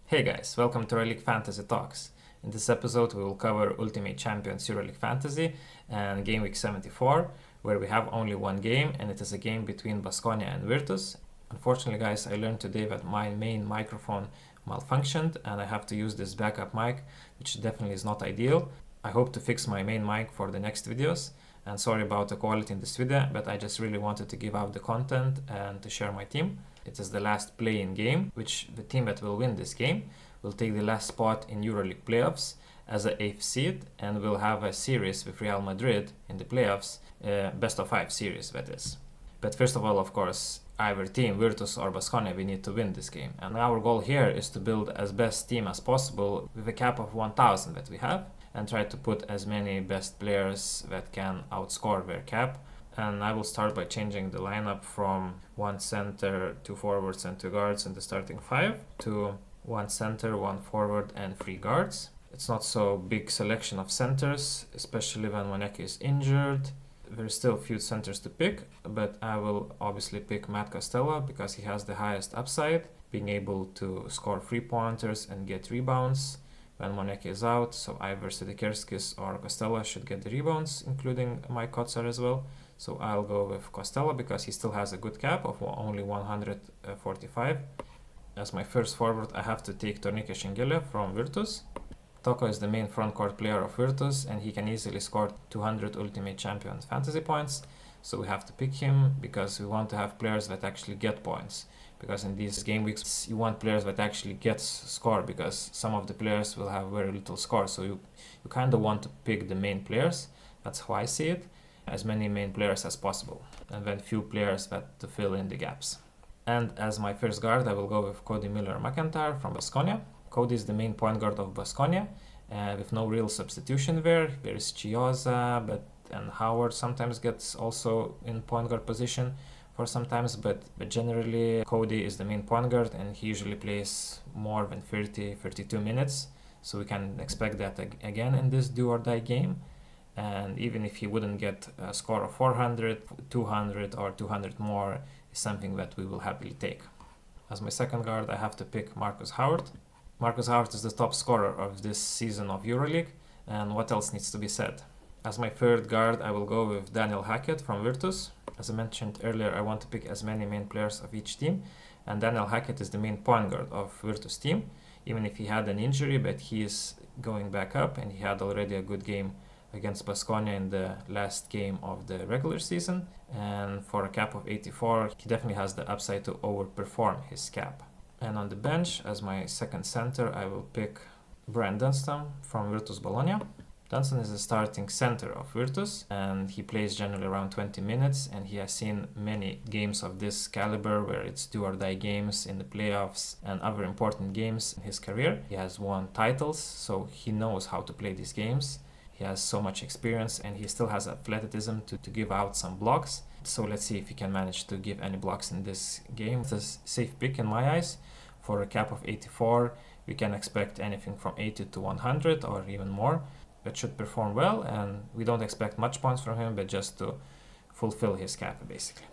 Hey guys, welcome to EuroLeague Fantasy Talks. In this episode we will cover Ultimate Champions EuroLeague Fantasy and Game Week 74, where we have only one game and it is a game between Baskonia and Virtus. Unfortunately guys, I learned today that my main microphone malfunctioned and I have to use this backup mic, which definitely is not ideal. I hope to fix my main mic for the next videos, and sorry about the quality in this video, but I just really wanted to give out the content and to share my team. It is the last play-in game, which the team that will win this game will take the last spot in EuroLeague playoffs as an 8th seed, and will have a series with Real Madrid in the playoffs, best of 5 series that is. But first of all, of course, either team, Virtus or Baskonia, we need to win this game. And our goal here is to build as best team as possible with a cap of 1000 that we have, and try to put as many best players that can outscore their cap. And I will start by changing the lineup from 1 center, 2 forwards and 2 guards in the starting 5 to 1 center, 1 forward and 3 guards. It's not so big selection of centers, especially when Moneke is injured. There's still a few centers to pick, but I will obviously pick Matt Costello because he has the highest upside, being able to score 3-pointers and get rebounds when Moneke is out. So either Sidekerskis or Costello should get the rebounds, including Mike Kotsar as well. So I'll go with Costello because he still has a good cap of only 145. As my first forward, I have to take Tornike Šengelė from Virtus. Toko is the main frontcourt player of Virtus and he can easily score 200 Ultimate Champions fantasy points. So we have to pick him because we want to have players that actually get points. Because in these game weeks, you want players that actually get score, because some of the players will have very little score. So you kind of want to pick the main players. That's how I see it. As many main players as possible, and then few players that to fill in the gaps. And as my first guard, I will go with Cody Miller-McIntyre from Baskonia. Cody is the main point guard of Baskonia, with no real substitution there. There is Chioza, and Howard sometimes gets also in point guard position for sometimes, but generally Cody is the main point guard and he usually plays more than 32 minutes. So we can expect that again in this do or die game. And even if he wouldn't get a score of 400, 200 or 200 more is something that we will happily take. As my second guard, I have to pick Marcus Howard. Marcus Howard is the top scorer of this season of EuroLeague, and what else needs to be said? As my third guard, I will go with Daniel Hackett from Virtus. As I mentioned earlier, I want to pick as many main players of each team, and Daniel Hackett is the main point guard of Virtus team, even if he had an injury, but he is going back up and he had already a good game against Baskonia in the last game of the regular season, and for a cap of 84 he definitely has the upside to overperform his cap. And on the bench, as my second center, I will pick Brian Dunstan from Virtus Bologna. Dunstan is the starting center of Virtus and he plays generally around 20 minutes, and he has seen many games of this caliber where it's do or die games in the playoffs and other important games in his career. He has won titles, so he knows how to play these games. He has so much experience and he still has athleticism to give out some blocks. So let's see if he can manage to give any blocks in this game. It's a safe pick in my eyes. For a cap of 84, we can expect anything from 80 to 100 or even more. That should perform well, and we don't expect much points from him, but just to fulfill his cap basically.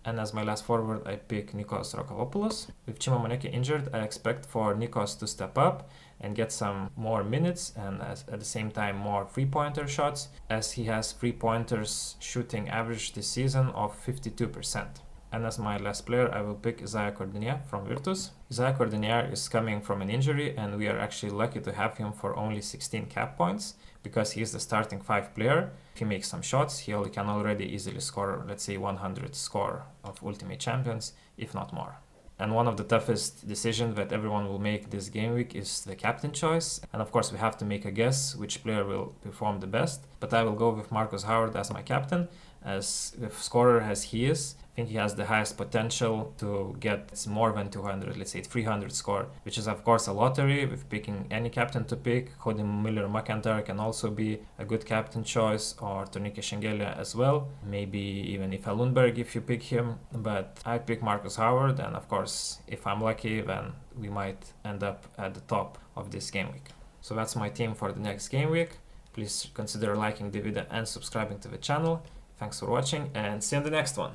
And as my last forward, I pick Nikos Rokovopoulos. With Chima Moneke injured, I expect for Nikos to step up and get some more minutes and at the same time more 3-pointer shots, as he has 3-pointers shooting average this season of 52%. And as my last player, I will pick Isaiah Cordinier from Virtus. Isaiah Cordinier is coming from an injury and we are actually lucky to have him for only 16 cap points because he is the starting 5 player. If he makes some shots, he can already easily score, let's say 100 score of Ultimate Champions, if not more. And one of the toughest decisions that everyone will make this game week is the captain choice. And of course we have to make a guess which player will perform the best. But I will go with Marcus Howard as my captain, as the scorer as he is. I think he has the highest potential to get more than 200, let's say 300 score, which is of course a lottery with picking any captain to pick. Cody Miller-McIntyre can also be a good captain choice, or Tornike Šengelė as well. Maybe even Ife Lundberg if you pick him, but I pick Marcus Howard, and of course if I'm lucky then we might end up at the top of this game week. So that's my team for the next game week. Please consider liking the video and subscribing to the channel. Thanks for watching and see you in the next one.